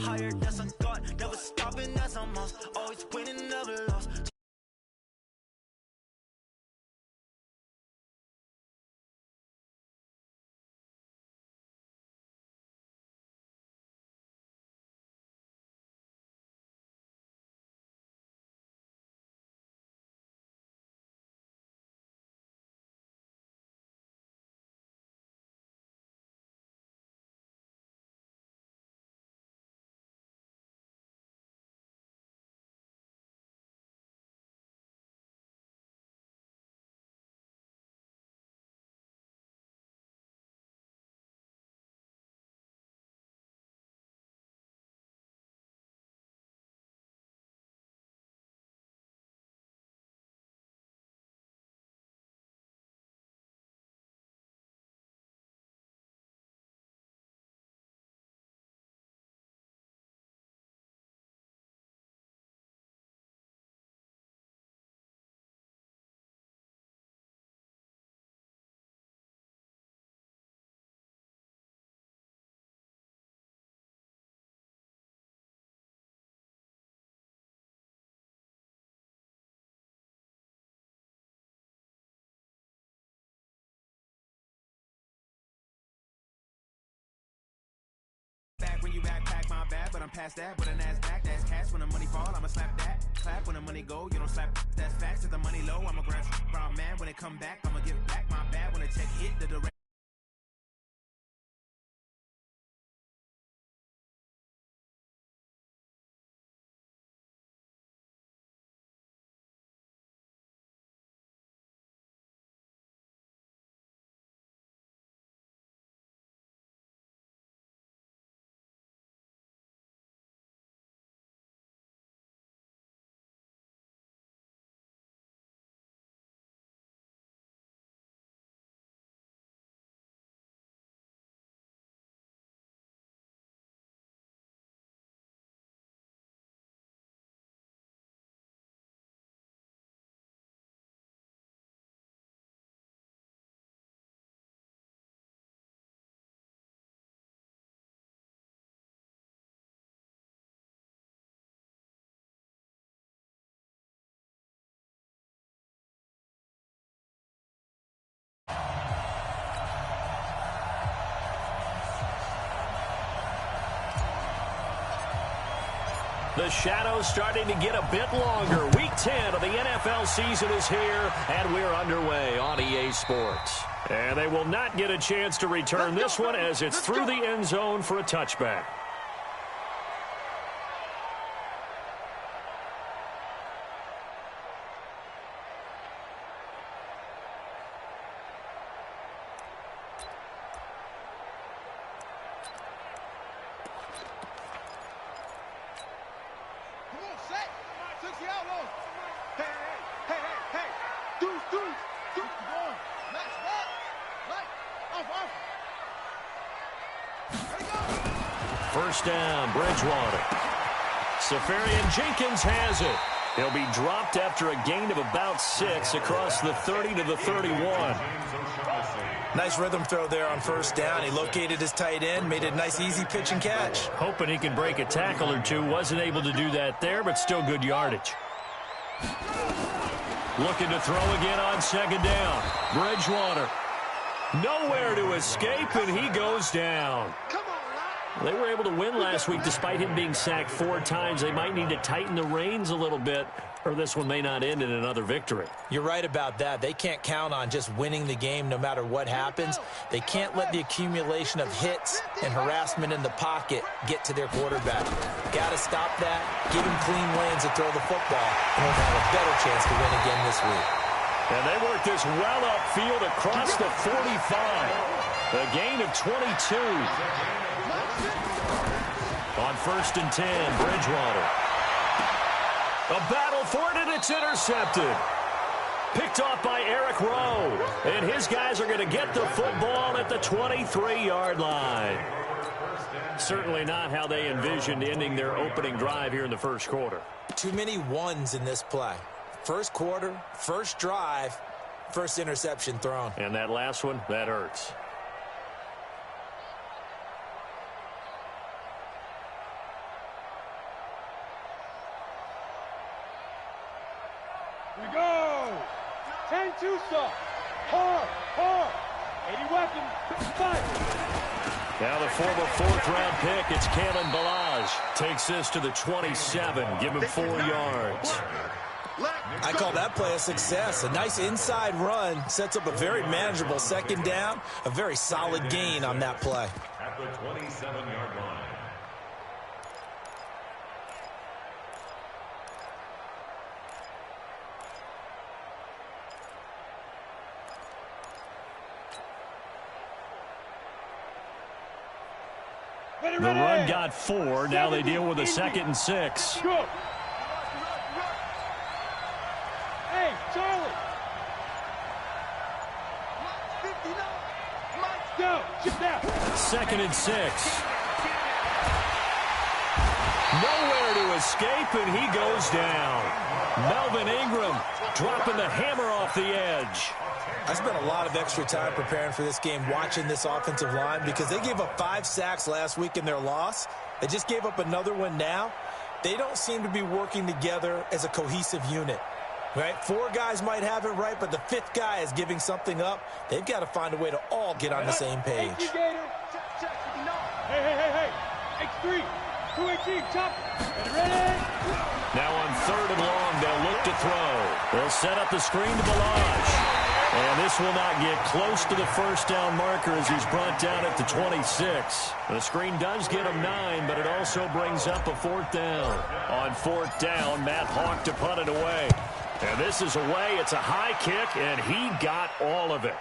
higher, that's on God. Never stopping, that's on us. Always winning, never lost. Back when you backpack, my bad, but I'm past that. With an ass back, that's cash. When the money fall, I'ma slap that. Clap when the money go, you don't slap. That's facts. If the money low, I'ma grab brown man. When it come back, I'ma give back my bad. When the check hit the direct. The shadow's starting to get a bit longer. Week 10 of the NFL season is here, and we're underway on EA Sports. And they will not get a chance to return this one as it's through the end zone for a touchback. First down, Bridgewater. Safarian-Jenkins has it. He'll be dropped after a gain of about 6 across the 30 to the 31. Nice rhythm throw there on first down. He located his tight end, made it a nice, easy pitch and catch. Hoping he can break a tackle or two. Wasn't able to do that there, but still good yardage. Looking to throw again on second down. Bridgewater. Nowhere to escape, and he goes down. They were able to win last week despite him being sacked 4 times. They might need to tighten the reins a little bit, or this one may not end in another victory. You're right about that. They can't count on just winning the game no matter what happens. They can't let the accumulation of hits and harassment in the pocket get to their quarterback. Got to stop that, give him clean lanes to throw the football, and we'll have a better chance to win again this week. And they work this well upfield across the 45. A gain of 22. On first and 10, Bridgewater. A battle for it, and it's intercepted. Picked off by Eric Rowe. And his guys are going to get the football at the 23-yard line. Certainly not how they envisioned ending their opening drive here in the first quarter. Too many ones in this play. First quarter, first drive, first interception thrown. And that last one, that hurts. We go. 10-2 soft. Hard, hard. 80 weapons. Fight. Now the former fourth-round pick, it's Kalen Ballage. Takes this to the 27. Give him 4 yards. I call that play a success. A nice inside run sets up a very manageable second down. A very solid gain on that play. At the 27-yard line. The run got 4. Now they deal with a 2nd and 6. Go. Hey, Charlie. Go. Chip down. 2nd and 6. Nowhere to escape, and he goes down. Melvin Ingram dropping the hammer off the edge. I spent a lot of extra time preparing for this game, watching this offensive line, because they gave up 5 sacks last week in their loss. They just gave up another one now. They don't seem to be working together as a cohesive unit, right? 4 guys might have it right, but the 5th guy is giving something up. They've got to find a way to all get on the same page. Hey, X3, 218, chop. Ready? Now on 3rd and long, they'll look to throw. They'll set up the screen to Ballage. And this will not get close to the first down marker as he's brought down at the 26. The screen does get him 9, but it also brings up a 4th down. On 4th down, Matt Hawk to punt it away. And this is away. It's a high kick, and he got all of it.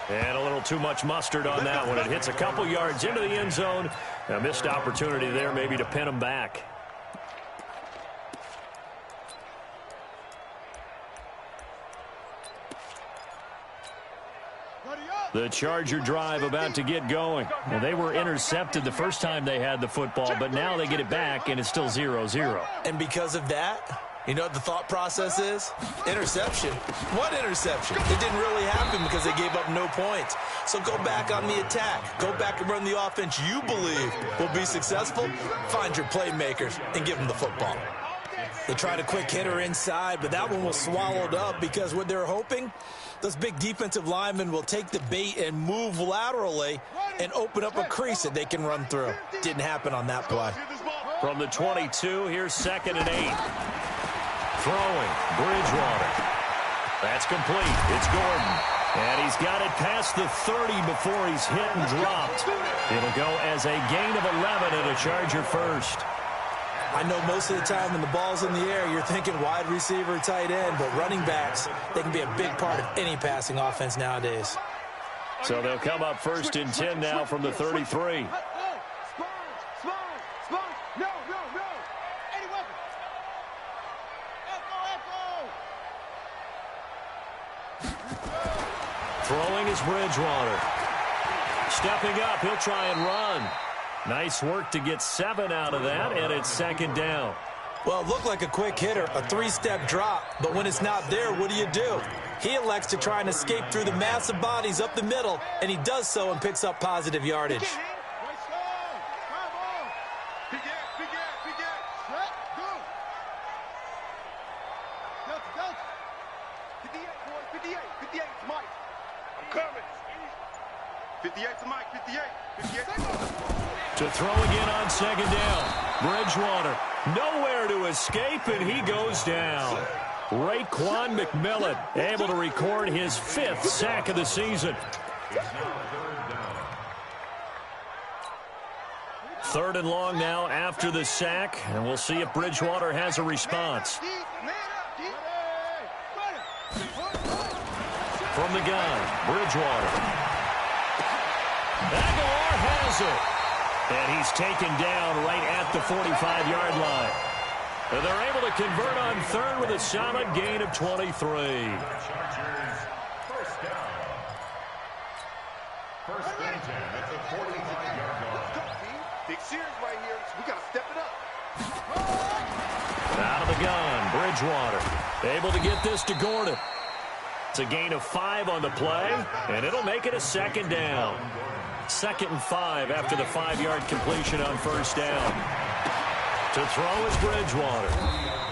And a little too much mustard on that one. It hits a couple yards into the end zone. A missed opportunity there maybe to pin him back. The Charger drive about to get going. Well, they were intercepted the first time they had the football, but now they get it back, and it's still 0-0. And because of that, you know what the thought process is? Interception. What interception? It didn't really happen because they gave up no points. So go back on the attack. Go back and run the offense you believe will be successful. Find your playmakers and give them the football. They tried a quick hitter inside, but that one was swallowed up because what they're hoping, those big defensive linemen will take the bait and move laterally and open up a crease that they can run through. Didn't happen on that play. From the 22, here's 2nd and 8. Throwing, Bridgewater. That's complete. It's Gordon. And he's got it past the 30 before he's hit and dropped. It'll go as a gain of 11 and a Charger first. I know most of the time when the ball's in the air, you're thinking wide receiver, tight end, but running backs, they can be a big part of any passing offense nowadays. So they'll come up 1st and 10 now from the 33. Throwing is Bridgewater. Stepping up, he'll try and run. Nice work to get 7 out of that, and it's 2nd down. Well, it looked like a quick hitter, a 3-step drop, but when it's not there, what do? He elects to try and escape through the massive bodies up the middle, and he does so and picks up positive yardage. To throw again on 2nd down. Bridgewater, nowhere to escape, and he goes down. Raekwon McMillan able to record his 5th sack of the season. 3rd and long now after the sack, and we'll see if Bridgewater has a response. From the gun, Bridgewater. Aguilar has it. And he's taken down right at the 45-yard line. And they're able to convert on 3rd with a solid gain of 23. First down. 1st and 10 at the 45-yard line. Big series right here. We got to step it up. Out of the gun, Bridgewater. Able to get this to Gordon. It's a gain of 5 on the play, and it'll make it a 2nd down. 2nd and 5 after the 5-yard completion on 1st down. To throw is Bridgewater.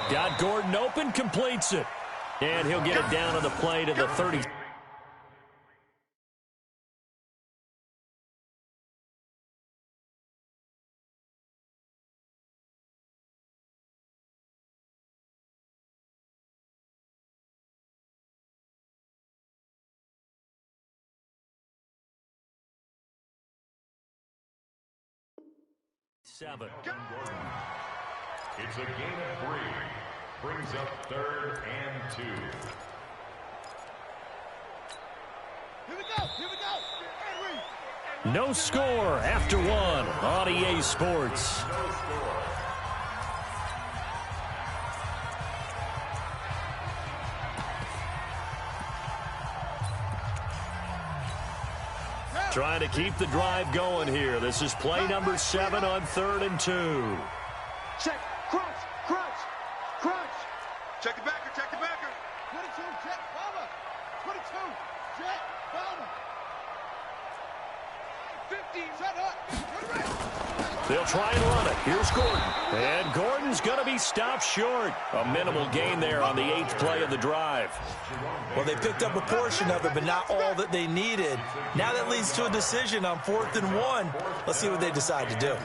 Got Gordon open, completes it. And he'll get it down on the play to the 30. Seven. It's a gain of 3. Brings up 3rd and 2. Here we go. Here we go. No score after 1 on EA Sports. Trying to keep the drive going here. This is play number 7 on 3rd and 2. Check. Crunch. Crunch. Crunch. Check the backer. Check the backer. 22, Jet Palmer. 22, Jet Palmer. 15, set up. They'll try and run it. Here's Gordon. And Gordon's going to be stopped short. A minimal gain there on the 8th play of the drive. Well, they picked up a portion of it, but not all that they needed. Now that leads to a decision on 4th and 1. Let's see what they decide to do.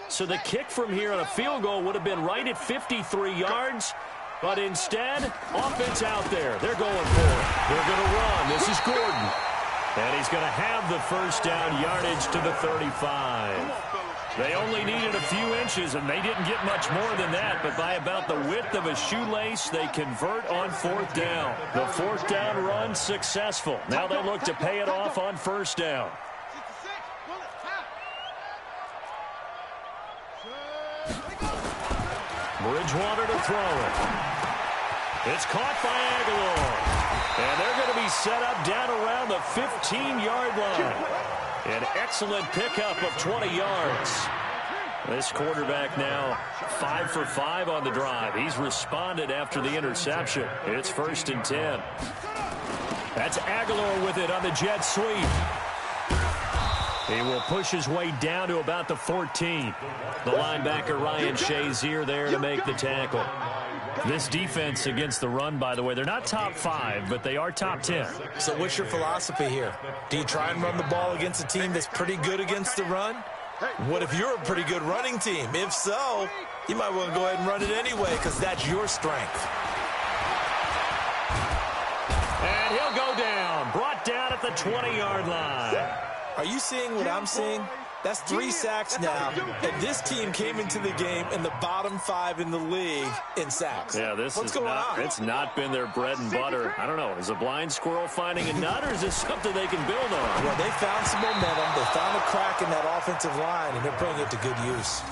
So the kick from here on a field goal would have been right at 53 yards. But instead, offense out there. They're going for it. They're going to run. This is Gordon. And he's going to have the first down yardage to the 35. They only needed a few inches, and they didn't get much more than that. But by about the width of a shoelace, they convert on 4th down. The 4th down run successful. Now they look to pay it off on 1st down. Bridgewater to throw it. It's caught by Aguilar. And they're going to be set up down around the 15-yard line. An excellent pickup of 20 yards. This quarterback now 5 for 5 on the drive. He's responded after the interception. It's 1st and 10. That's Aguilar with it on the jet sweep. He will push his way down to about the 14. The linebacker Ryan Shazier there to make the tackle. This defense against the run, by the way, they're not top 5, but they are top 10. So what's your philosophy here? Do you try and run the ball against a team that's pretty good against the run? What if you're a pretty good running team? If so, you might want to go ahead and run it anyway because that's your strength. And he'll go down, brought down at the 20-yard line. Are you seeing what I'm seeing? That's 3 sacks now, and this team came into the game in the bottom 5 in the league in sacks. Yeah, What's going on? It's not been their bread and butter. I don't know. Is a blind squirrel finding a nut, or is this something they can build on? Well, they found some momentum. They found a crack in that offensive line, and they're putting it to good use.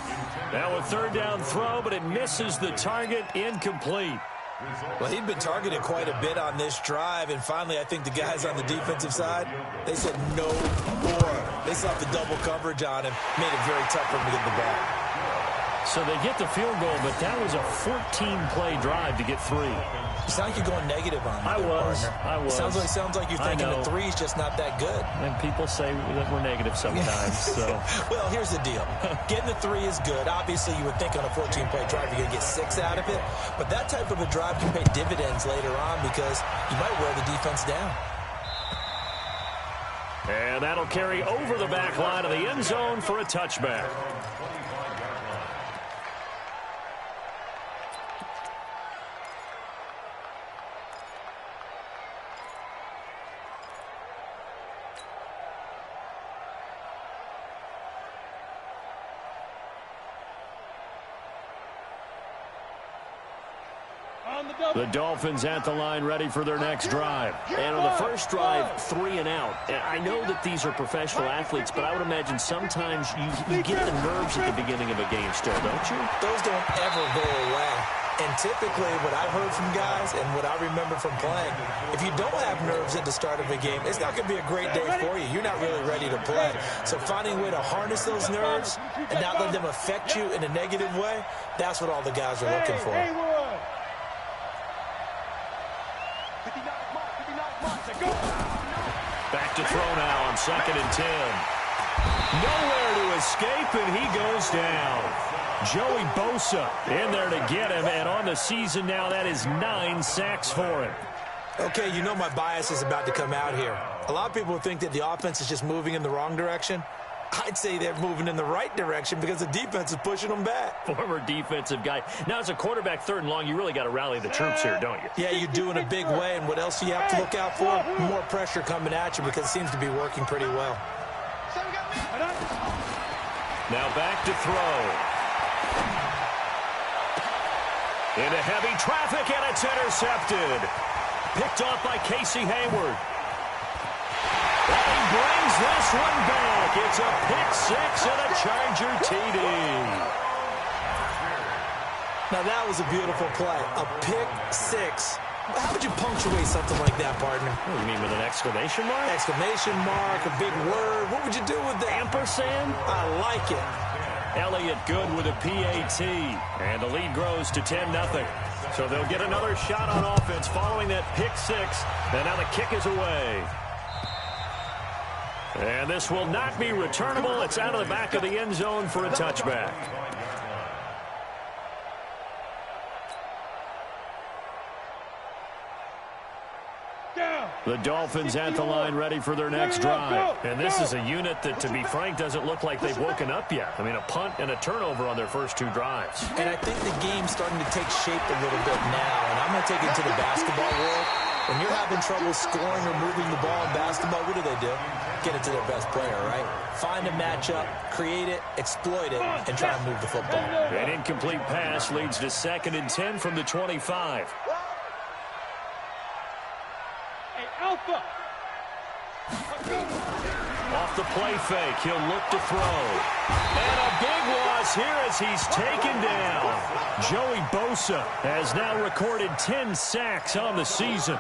Now a 3rd down throw, but it misses the target, incomplete. Well, he'd been targeted quite a bit on this drive, and finally I think the guys on the defensive side, they said no more. They saw the double coverage on him, made it very tough for him to get the ball. So they get the field goal, but that was a 14-play drive to get 3. You sound like you're going negative on me. I was. Sounds like you're thinking the 3's just not that good. And people say that we're negative sometimes. So. Well, here's the deal. Getting the 3 is good. Obviously, you would think on a 14-play drive you're going to get 6 out of it. But that type of a drive can pay dividends later on because you might wear the defense down. And that'll carry over the back line of the end zone for a touchback. The Dolphins at the line ready for their next drive. And on the first drive, 3 and out. I know that these are professional athletes, but I would imagine sometimes you get the nerves at the beginning of a game still, don't you? Those don't ever go away. And typically what I've heard from guys and what I remember from playing, if you don't have nerves at the start of a game, it's not going to be a great day for you. You're not really ready to play. So finding a way to harness those nerves and not let them affect you in a negative way, that's what all the guys are looking for. Back to throw now on 2nd and 10. Nowhere to escape. escape, and he goes down. Joey Bosa in there to get him, and on the season now, that is 9 sacks for him. Okay, you know my bias is about to come out here. A lot of people think that the offense is just moving in the wrong direction. I'd say they're moving in the right direction because the defense is pushing them back. Former defensive guy. Now, as a quarterback, 3rd and long, you really got to rally the troops here, don't you? Yeah, you do in a big way, and what else do you have to look out for? More pressure coming at you because it seems to be working pretty well. Now back to throw. Into heavy traffic, and it's intercepted. Picked off by Casey Hayward. And he brings this one back. It's a pick-6 and a Charger TD. Now, that was a beautiful play. A pick-6. How would you punctuate something like that, partner? What do you mean, with an exclamation mark? Exclamation mark, a big word. What would you do with that? Ampersand? I like it. Elliott good with a PAT. And the lead grows to 10-0. So they'll get another shot on offense following that pick-6. And now the kick is away. And this will not be returnable. It's out of the back of the end zone for a touchback. The Dolphins at the line ready for their next drive. And this is a unit that, to be frank, doesn't look like they've woken up yet. I mean, a punt and a turnover on their first 2 drives. And I think the game's starting to take shape a little bit now. And I'm going to take it to the basketball world. When you're having trouble scoring or moving the ball in basketball, what do? Get it to their best player, right? Find a matchup, create it, exploit it, and try and move the football. An incomplete pass leads to 2nd and 10 from the 25. Alpha. Off the play fake, he'll look to throw. And a big loss here as he's taken down. Joey Bosa has now recorded 10 sacks on the season.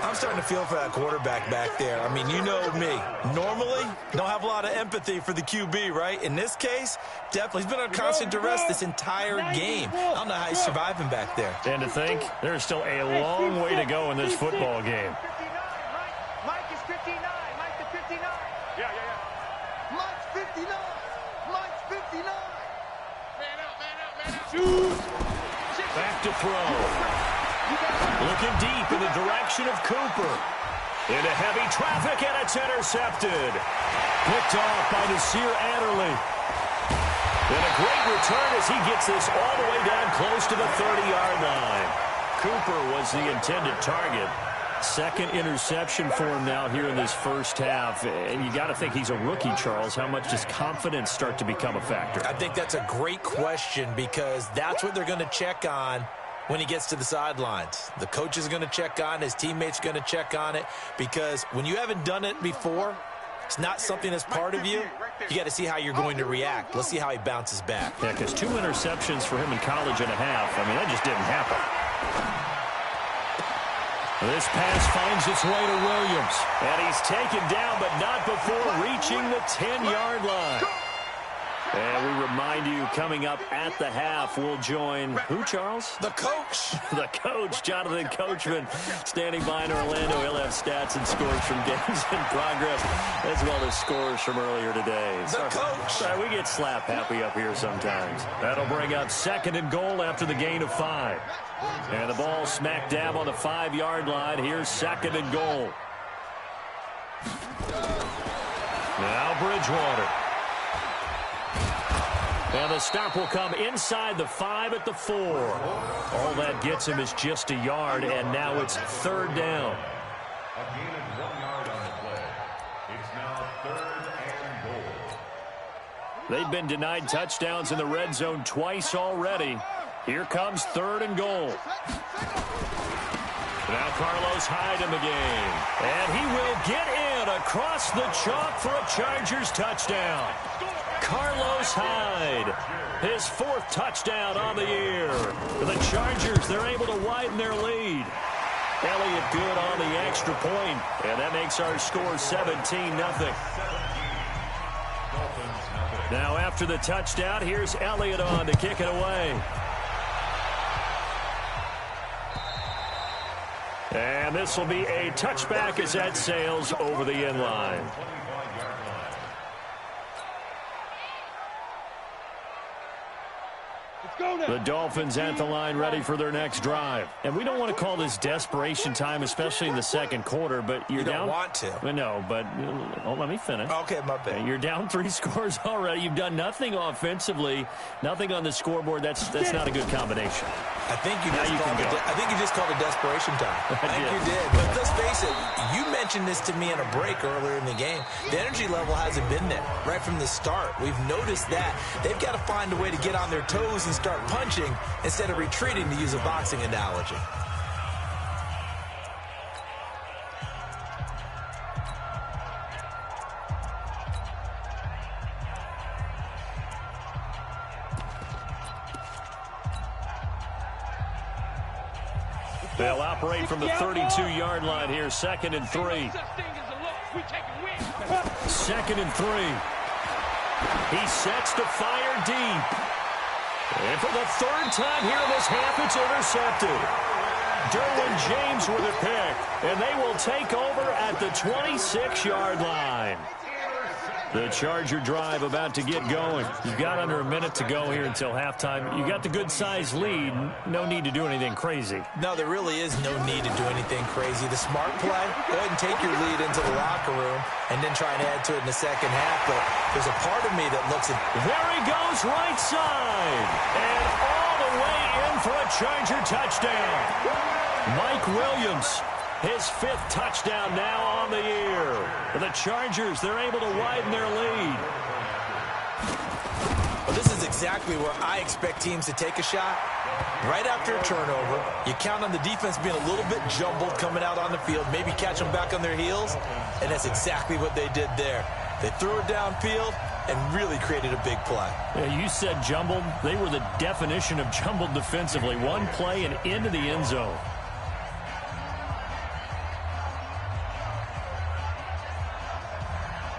I'm starting to feel for that quarterback back there. I mean, you know me. Normally, don't have a lot of empathy for the QB, right? In this case, definitely. He's been on constant duress this entire game. I don't know how he's surviving back there. And to think, there's still a long way to go in this football game. Mike is 59. Mike the 59. Yeah. Mike's 59. Mike's 59. Man out. Shoot. Back to throw. Looking deep in the direction of Cooper. Into heavy traffic, and it's intercepted. Picked off by Nasir Adderley. And a great return as he gets this all the way down close to the 30-yard line. Cooper was the intended target. 2nd interception for him now here in this first half. And you got to think he's a rookie, Charles. How much does confidence start to become a factor? I think that's a great question because that's what they're going to check on when he gets to the sidelines. The coach is going to check on it. His teammates are going to check on it because when you haven't done it before, it's not something that's part of you. You got to see how you're going to react. Let's see how he bounces back. Yeah, because 2 interceptions for him in college and a half. I mean, that just didn't happen. This pass finds its way to Williams. And he's taken down, but not before reaching the 10-yard line. And we remind you, coming up at the half, we'll join who, Charles? The coach. The coach, Jonathan Coachman, standing by in Orlando. He'll have stats and scores from games in progress, as well as scores from earlier today. The coach. Sorry, we get slap happy up here sometimes. That'll bring up 2nd and goal after the gain of 5. And the ball smack dab on the 5-yard line. Here's 2nd and goal. Now Bridgewater. And the stop will come inside the 5 at the 4. All that gets him is just a yard, and now it's 3rd down. A gain of 1 yard on the play. It's now 3rd and goal. They've been denied touchdowns in the red zone twice already. Here comes 3rd and goal. Now Carlos Hyde in the game. And he will get in across the chalk for a Chargers touchdown. Carlos Hyde, his 4th touchdown on the year. For the Chargers, they're able to widen their lead. Elliott good on the extra point, and that makes our score 17-0. Now after the touchdown, here's Elliott on to kick it away. And this will be a touchback as that sails over the end line. The Dolphins at the line ready for their next drive. And we don't want to call this desperation time, especially in the second quarter, but you're down. You don't want to. No, but let me finish. Okay, my bad. You're down 3 scores already. You've done nothing offensively, nothing on the scoreboard. That's not a good combination. I think you just called it desperation time. I think you did. But let's face it, you mentioned this to me in a break earlier in the game. The energy level hasn't been there right from the start. We've noticed that. They've got to find a way to get on their toes and start punching instead of retreating, to use a boxing analogy. They'll operate from the 32-yard line here, 2nd and 3. 2nd and 3. He sets to fire deep. And for the 3rd time here in this half, it's intercepted. Derwin James with a pick, and they will take over at the 26-yard line. The Charger drive about to get going. You've got under a minute to go here until halftime. You got the good-sized lead. No need to do anything crazy. No, there really is no need to do anything crazy. The smart play, go ahead and take your lead into the locker room and then try and add to it in the second half. But there's a part of me that looks at... There he goes, right side. And all the way in for a Charger touchdown. Mike Williams, his 5th touchdown now on the year. For the Chargers, they're able to widen their lead. Well, this is exactly where I expect teams to take a shot. Right after a turnover, you count on the defense being a little bit jumbled coming out on the field, maybe catch them back on their heels, and that's exactly what they did there. They threw it downfield and really created a big play. Yeah, you said jumbled. They were the definition of jumbled defensively. One play and into the end zone.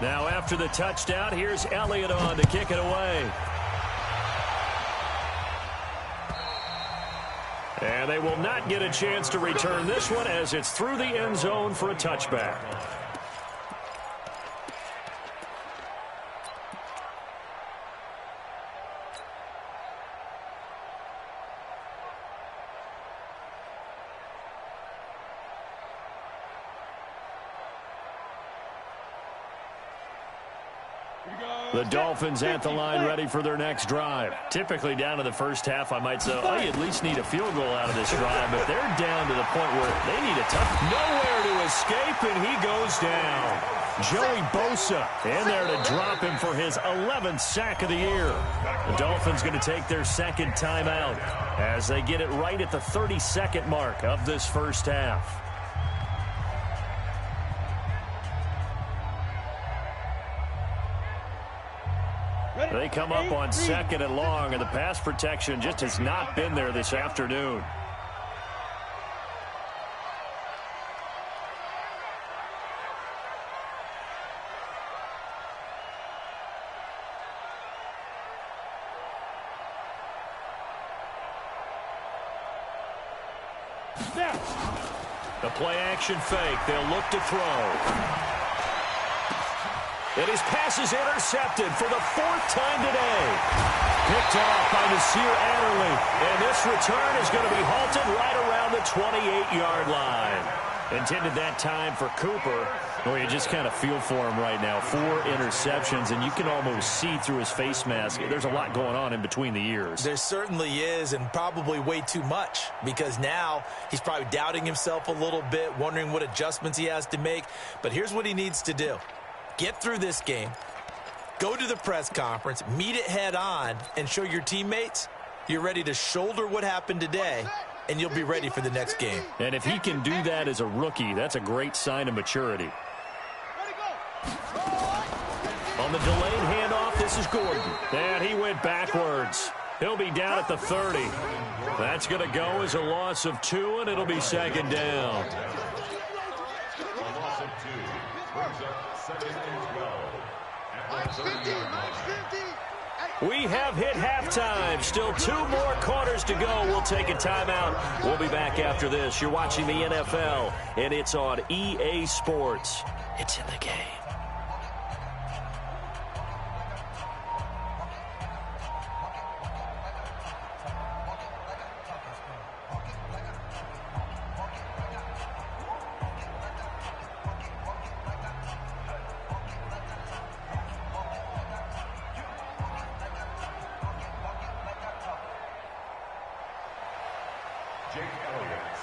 Now after the touchdown, here's Elliott on to kick it away. And they will not get a chance to return this one as it's through the end zone for a touchback. The Dolphins at the line ready for their next drive. Typically down to the first half, I might say, oh, you at least need a field goal out of this drive, but they're down to the point where they need a tough. Nowhere to escape, and he goes down. Joey Bosa in there to drop him for his 11th sack of the year. The Dolphins going to take their 2nd timeout as they get it right at the 30-second mark of this first half. They come up on 2nd and long, and the pass protection just has not been there this afternoon. The play action fake. They'll look to throw. And his pass is intercepted for the 4th time today. Picked off by Nasir Adderley. And this return is going to be halted right around the 28-yard line. Intended that time for Cooper. Well, you just kind of feel for him right now. 4 interceptions, and you can almost see through his face mask. There's a lot going on in between the ears. There certainly is, and probably way too much, because now he's probably doubting himself a little bit, wondering what adjustments he has to make. But here's what he needs to do. Get through this game, go to the press conference, meet it head on, and show your teammates you're ready to shoulder what happened today, and you'll be ready for the next game. And if he can do that as a rookie, that's a great sign of maturity. On the delayed handoff, this is Gordon. And he went backwards. He'll be down at the 30. That's going to go as a loss of 2, and it'll be 2nd down. A loss of 2 brings up 2nd and 12. We have hit halftime. Still 2 more quarters to go. We'll take a timeout. We'll be back after this. You're watching the NFL, and it's on EA Sports. It's in the game.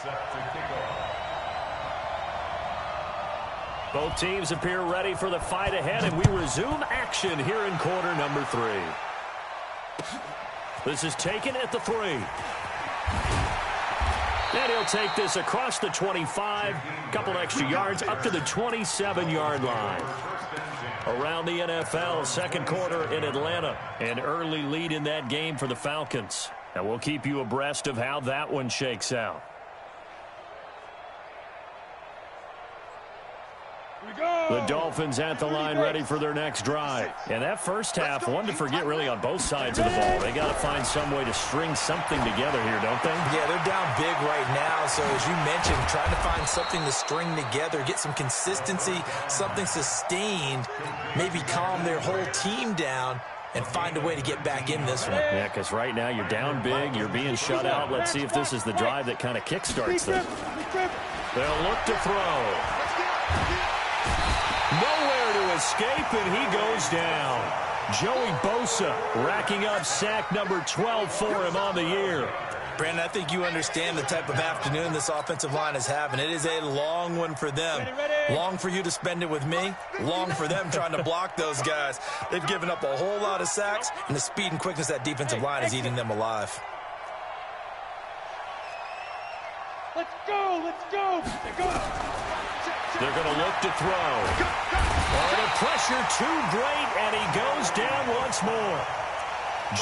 set to kick off. Both teams appear ready for the fight ahead, and we resume action here in quarter number 3. This is taken at the 3. And he'll take this across the 25, couple extra yards up to the 27-yard line. Around the NFL, second quarter in Atlanta. An early lead in that game for the Falcons. And we'll keep you abreast of how that one shakes out. The Dolphins at the line ready for their next drive. And that first half, one to forget really on both sides of the ball. They got to find some way to string something together here, don't they? Yeah, they're down big right now. So as you mentioned, trying to find something to string together, get some consistency, something sustained, maybe calm their whole team down and find a way to get back in this one. Yeah, because right now you're down big, you're being shut out. Let's see if this is the drive that kind of kickstarts them. They'll look to throw. Nowhere to escape, and he goes down. Joey Bosa racking up sack number 12 for him on the year. Brandon, I think you understand the type of afternoon this offensive line is having. It is a long one for them. Long for you to spend it with me. Long for them trying to block those guys. They've given up a whole lot of sacks, and the speed and quickness of that defensive line is eating them alive. Let's go! Let's go! They're going to look to throw. Oh, the pressure too great, and he goes down once more.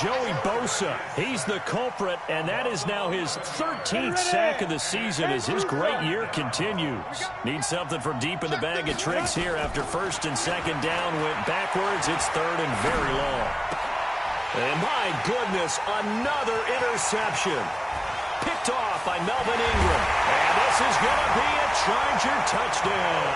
Joey Bosa, he's the culprit, and that is now his 13th sack of the season as his great year continues. Needs something from deep in the bag of tricks here after first and second down went backwards. It's third and very long. And my goodness, another interception. Picked off by Melvin Ingram. And this is going to be a Charger touchdown.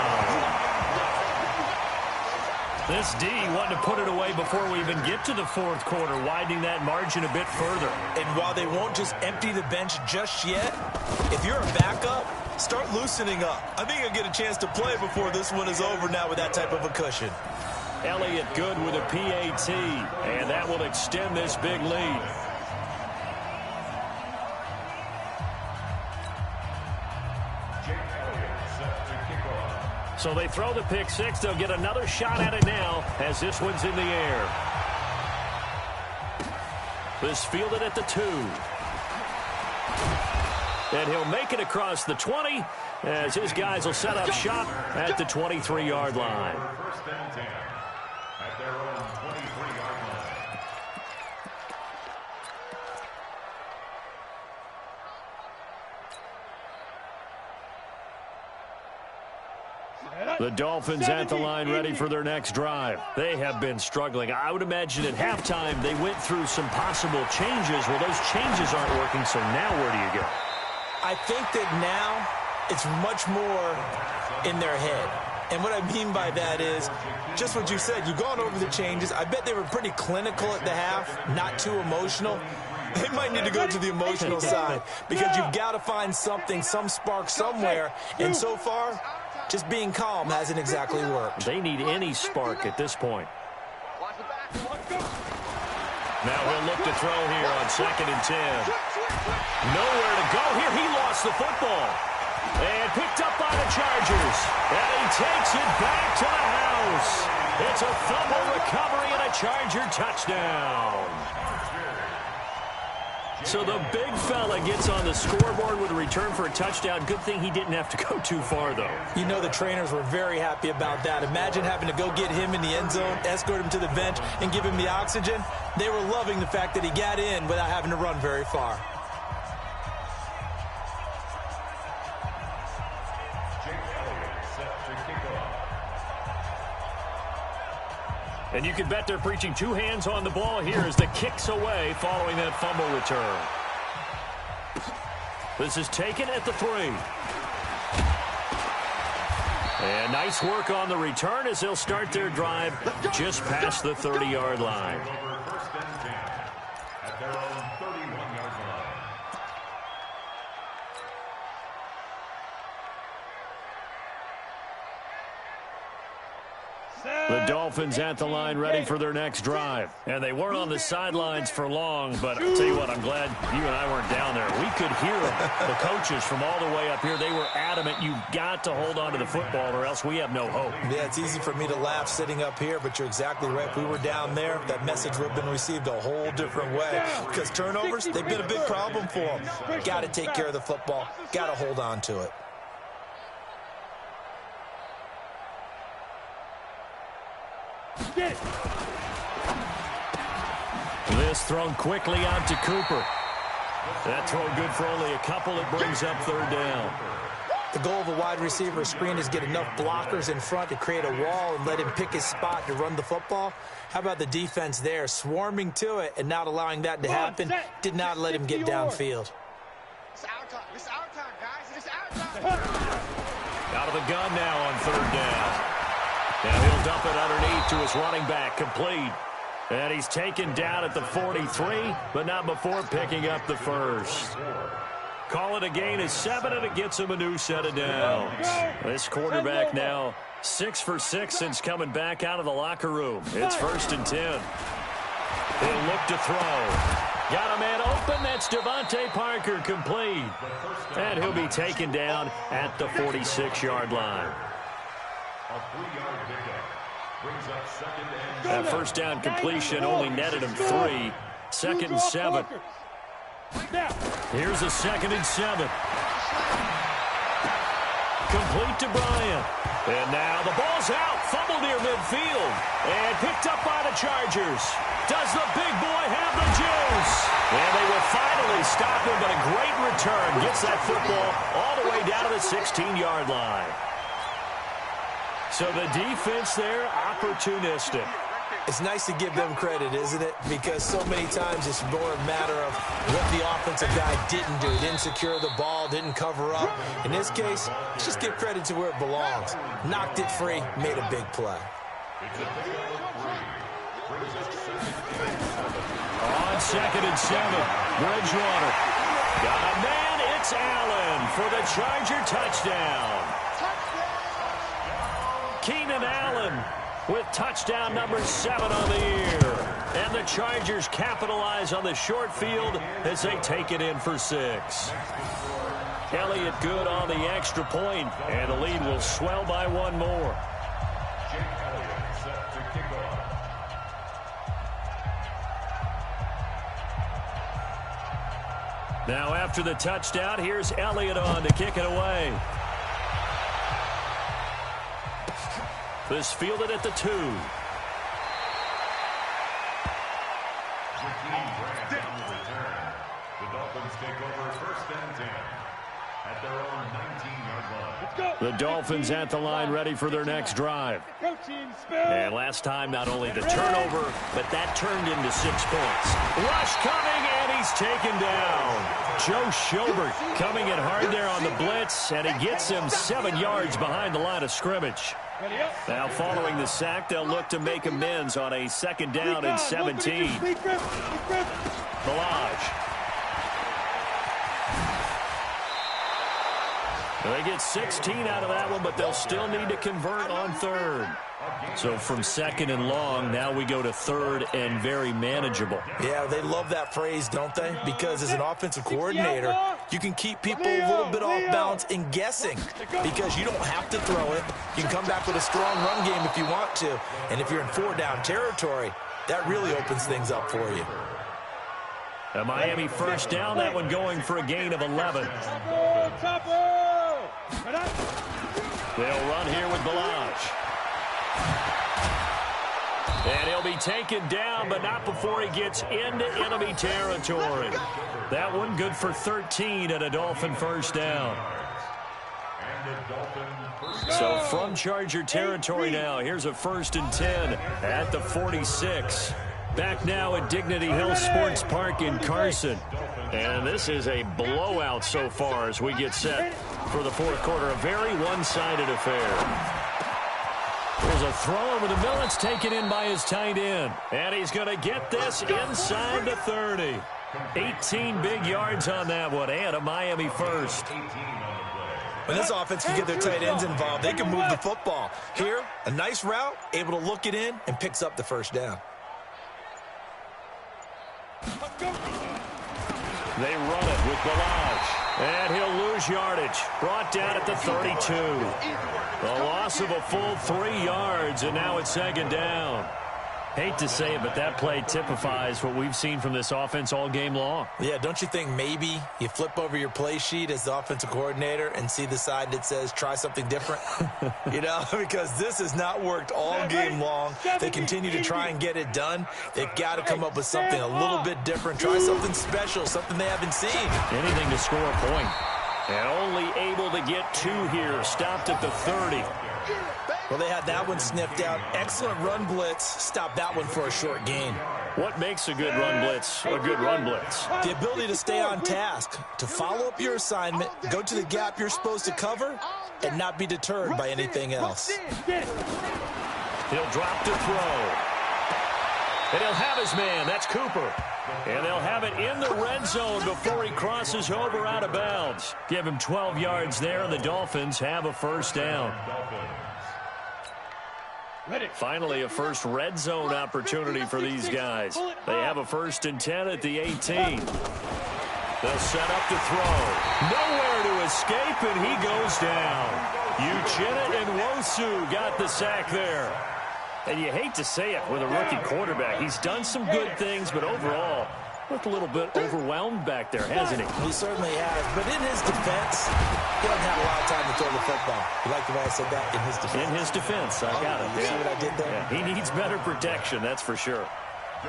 This D wanting to put it away before we even get to the fourth quarter, widening that margin a bit further. And while they won't just empty the bench just yet, if you're a backup, start loosening up. I think you'll get a chance to play before this one is over now with that type of a cushion. Elliott good with a PAT, and that will extend this big lead. So they throw the pick six. They'll get another shot at it now as this one's in the air. This fielded at the 2. And he'll make it across the 20 as his guys will set up shop at the 23-yard line. First and 10 at their own 23-yard line. The Dolphins at the line ready for their next drive. They have been struggling. I would imagine at halftime they went through some possible changes. Well, those changes aren't working, so now where do you go? I think that now it's much more in their head. And what I mean by that is just what you said. You've gone over the changes. I bet they were pretty clinical at the half, not too emotional. They might need to go to the emotional side because you've got to find something, some spark somewhere. And so far, just being calm hasn't exactly worked. They need any spark at this point. Now he'll look to throw here on 2nd and 10. Nowhere to go here. He lost the football. And picked up by the Chargers. And he takes it back to the house. It's a fumble recovery and a Charger touchdown. So the big fella gets on the scoreboard with a return for a touchdown. Good thing he didn't have to go too far, though. You know the trainers were very happy about that. Imagine having to go get him in the end zone, escort him to the bench, and give him the oxygen. They were loving the fact that he got in without having to run very far. And you can bet they're preaching two hands on the ball here as the kick's away following that fumble return. This is taken at the 3. And nice work on the return as they'll start their drive just past the 30-yard line. First and 10 at their own 31-yard line. The Dolphins at the line ready for their next drive. And they weren't on the sidelines for long, but I'll tell you what, I'm glad you and I weren't down there. We could hear the coaches from all the way up here. They were adamant, you've got to hold on to the football or else we have no hope. Yeah, it's easy for me to laugh sitting up here, but you're exactly right. If we were down there, that message would have been received a whole different way. Because turnovers, they've been a big problem for them. Got to take care of the football. Got to hold on to it. This thrown quickly out to Cooper. That throw good for only a couple. It brings up third down. The goal of a wide receiver screen is get enough blockers in front to create a wall and let him pick his spot to run the football. How about the defense there, swarming to it and not allowing that to happen? Did not let him get downfield. It's our time. It's our time, guys. It's our time. Out of the gun now on third down. And he'll dump it underneath to his running back, complete. And he's taken down at the 43, but not before picking up the first. Call it a gain of 7, and it gets him a new set of downs. This quarterback now 6 for 6 since coming back out of the locker room. It's 1st and 10. He'll look to throw. Got a man open. That's Devontae Parker, complete. And he'll be taken down at the 46-yard line. A 3-yard pickup brings up 2nd and 7. That first down completion only netted him 3. 2nd and 7. Here's a 2nd and 7. Complete to Bryant. And now the ball's out. Fumble near midfield. And picked up by the Chargers. Does the big boy have the juice? And they will finally stop him, but a great return. Gets that football all the way down to the 16-yard line. So the defense there, opportunistic. It's nice to give them credit, isn't it? Because so many times it's more a matter of what the offensive guy didn't do. Didn't secure the ball, didn't cover up. In this case, let's just give credit to where it belongs. Knocked it free, made a big play. On 2nd and 7, Bridgewater. Got a man, it's Allen for the Charger touchdown. Keenan Allen with touchdown number 7 on the year. And the Chargers capitalize on the short field as they take it in for 6. Elliott good on the extra point, and the lead will swell by 1 more. Jake Elliott set to kick off. Now after the touchdown, here's Elliott on to kick it away. This fielded at the 2. Jakeem Grant on the return. The Dolphins take over 1st and 10 at their own 19-yard line. The Dolphins at the line ready for their next drive. And last time, not only the turnover, but that turned into 6 points. Rush coming, and he's taken down. Joe Schobert coming in hard there on the blitz, and he gets him 7 yards behind the line of scrimmage. Now following the sack, they'll look to make amends on a 2nd down and 17. Balaj. They get 16 out of that one, but they'll still need to convert on 3rd. So from 2nd and long, now we go to 3rd and very manageable. Yeah, they love that phrase, don't they? Because as an offensive coordinator, you can keep people a little bit off balance and guessing because you don't have to throw it. You can come back with a strong run game if you want to. And if you're in 4-down territory, that really opens things up for you. A Miami 1st down, that one going for a gain of 11. They'll run here with Balaj. And he'll be taken down, but not before he gets into enemy territory. That one good for 13 and a Dolphin 1st down. So from Charger territory now, here's a 1st and 10 at the 46. Back now at Dignity Health Sports Park in Carson. And this is a blowout so far as we get set for the 4th quarter. A very one-sided affair. There's a throw over the middle. It's taken in by his tight end. And he's going to get this inside the 30. 18 big yards on that one, and a Miami 1st. When this offense can get their tight ends involved, they can move the football. Here, a nice route, able to look it in, and picks up the first down. They run it with Balaj, and he'll lose yardage. Brought down at the 32. A loss of a full 3 yards, and now it's second down. Hate to say it, but that play typifies what we've seen from this offense all game long. Yeah, don't you think maybe you flip over your play sheet as the offensive coordinator and see the side that says try something different? Because this has not worked all game long. They continue to try and get it done. They've got to come up with something a little bit different. Try something special, something they haven't seen. Anything to score a point. And only able to get 2 here. Stopped at the 30. Well, they had that one sniffed out. Excellent run blitz. Stopped that one for a short gain. What makes a good run blitz a good run blitz? The ability to stay on task, to follow up your assignment, go to the gap you're supposed to cover, and not be deterred by anything else. He'll drop to throw. And he'll have his man. That's Cooper. And they'll have it in the red zone before he crosses over out of bounds. Give him 12 yards there, and the Dolphins have a first down. Finally, a first red zone opportunity for these guys. They have a 1st and 10 at the 18. They'll set up to throw. Nowhere to escape, and he goes down. Uchenna and Wosu got the sack there. And you hate to say it with a rookie quarterback. He's done some good things, but overall, looked a little bit overwhelmed back there, hasn't he? He certainly has. But in his defense, he doesn't have a lot of time to throw the football. You like the way I said that? In his defense. In his defense, I got it. You see what I did there? Yeah, he needs better protection, that's for sure.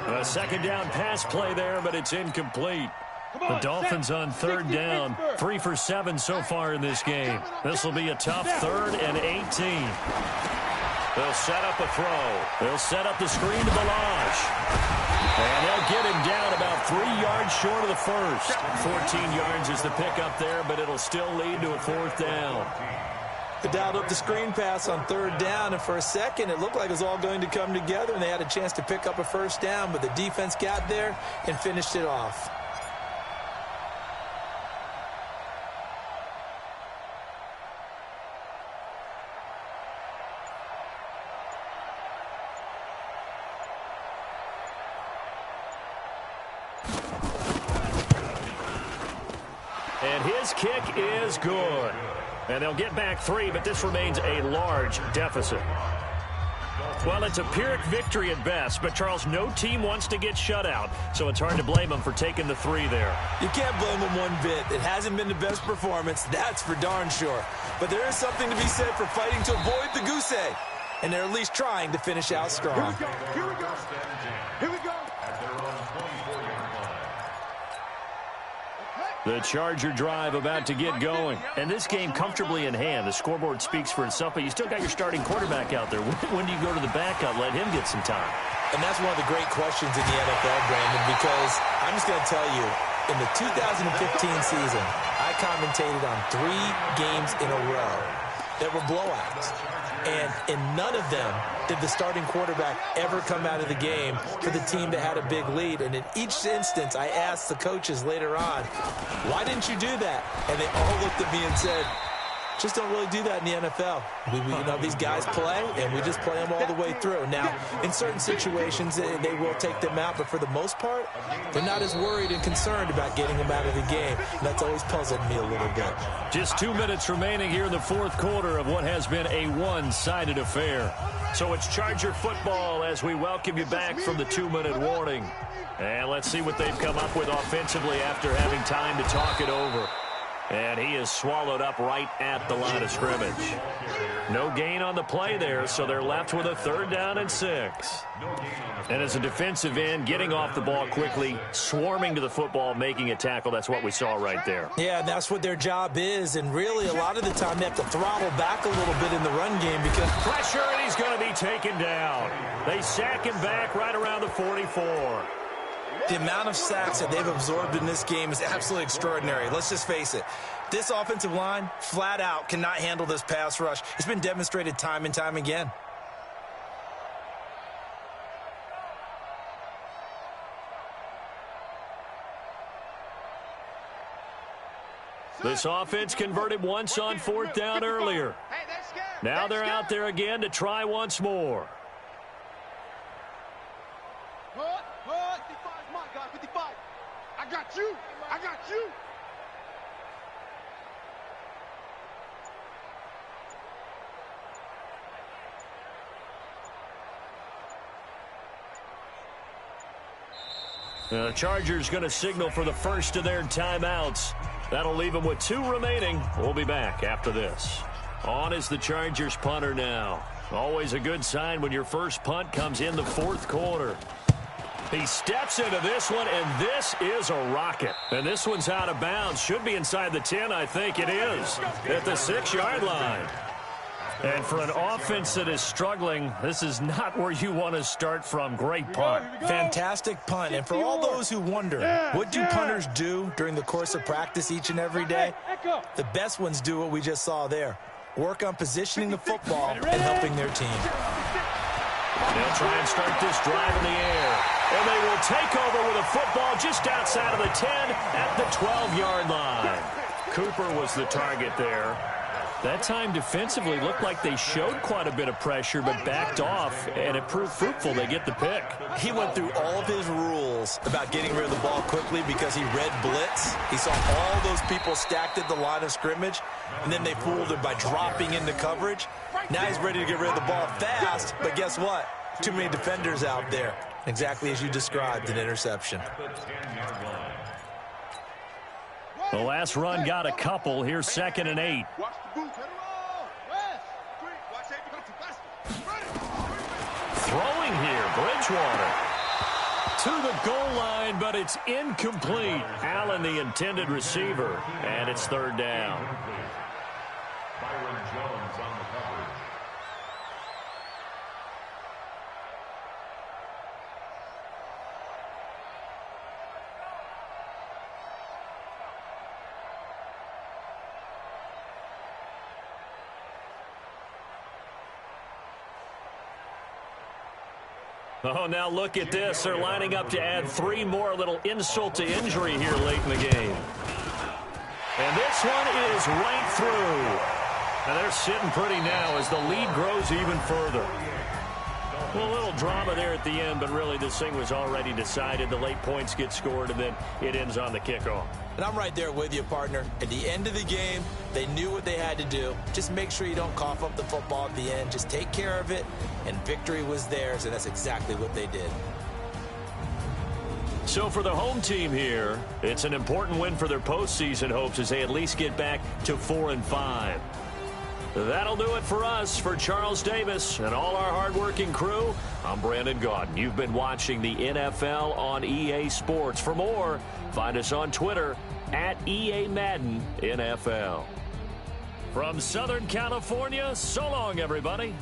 A second down pass play there, but it's incomplete. The Dolphins on 3rd down, 3 for 7 so far in this game. This will be a tough 3rd and 18. They'll set up a throw. They'll set up the screen to Balaj. And they'll get him down about 3 yards short of the first. 14 yards is the pickup there, but it'll still lead to a 4th down. They dialed up the screen pass on 3rd down, and for a second it looked like it was all going to come together, and they had a chance to pick up a first down, but the defense got there and finished it off. And his kick is good. And they'll get back 3, but this remains a large deficit. Well, it's a Pyrrhic victory at best, but, Charles, no team wants to get shut out, so it's hard to blame them for taking the 3 there. You can't blame them one bit. It hasn't been the best performance, that's for darn sure. But there is something to be said for fighting to avoid the goose egg, and they're at least trying to finish out strong. Here we go. Here we go. The Charger drive about to get going. And this game comfortably in hand. The scoreboard speaks for itself, but you still got your starting quarterback out there. When do you go to the backup? Let him get some time. And that's one of the great questions in the NFL, Brandon, because I'm just going to tell you, in the 2015 season, I commentated on 3 games in a row that were blowouts. And in none of them did the starting quarterback ever come out of the game for the team that had a big lead. And in each instance, I asked the coaches later on, why didn't you do that? And they all looked at me and said, just don't really do that in the NFL. These guys play, and we just play them all the way through. Now, in certain situations, they will take them out, but for the most part, they're not as worried and concerned about getting them out of the game. And that's always puzzled me a little bit. Just 2 minutes remaining here in the 4th quarter of what has been a one-sided affair. So it's Charger football as we welcome you back from the 2-minute warning. And let's see what they've come up with offensively after having time to talk it over. And he is swallowed up right at the line of scrimmage. No gain on the play there, so they're left with a 3rd down and 6. And as a defensive end, getting off the ball quickly, swarming to the football, making a tackle, that's what we saw right there. Yeah, and that's what their job is. And really, a lot of the time, they have to throttle back a little bit in the run game because pressure, and he's going to be taken down. They sack him back right around the 44. The amount of sacks that they've absorbed in this game is absolutely extraordinary. Let's just face it. This offensive line, flat out, cannot handle this pass rush. It's been demonstrated time and time again. This offense converted once on fourth down earlier. Now they're out there again to try once more. 55, my guy, 55. I got you. I got you. The Chargers going to signal for the first of their timeouts. That'll leave them with 2 remaining. We'll be back after this. On is the Chargers punter now. Always a good sign when your first punt comes in the fourth quarter. He steps into this one, and this is a rocket. And this one's out of bounds. Should be inside the 10, I think it is, at the 6-yard line. And for an offense that is struggling, this is not where you want to start from. Great punt. Fantastic punt. And for all those who wonder, what do punters do during the course of practice each and every day? The best ones do what we just saw there. Work on positioning the football and helping their team. They'll try and start this drive in the air. And they will take over with a football just outside of the 10 at the 12-yard line. Cooper was the target there. That time defensively looked like they showed quite a bit of pressure but backed off, and it proved fruitful. They get the pick. He went through all of his rules about getting rid of the ball quickly because he read blitz. He saw all those people stacked at the line of scrimmage, and then they fooled him by dropping into coverage. Now he's ready to get rid of the ball fast, but guess what? Too many defenders out there. Exactly as you described, an interception. The last run got a couple. Here's 2nd and 8. Throwing here, Bridgewater. To the goal line, but it's incomplete. Allen, the intended receiver, and it's 3rd down. Byron Jones on the coverage. Oh, now look at this. They're lining up to add 3 more, a little insult to injury here late in the game. And this one is right through. And they're sitting pretty now as the lead grows even further. Well, a little drama there at the end, but really this thing was already decided. The late points get scored, and then it ends on the kickoff. And I'm right there with you, partner. At the end of the game, they knew what they had to do. Just make sure you don't cough up the football at the end. Just take care of it, and victory was theirs, and that's exactly what they did. So for the home team here, it's an important win for their postseason hopes as they at least get back to 4-5. That'll do it for us. For Charles Davis and all our hardworking crew, I'm Brandon Gaudin. You've been watching the NFL on EA Sports. For more, find us on Twitter at EA Madden NFL. From Southern California, so long, everybody.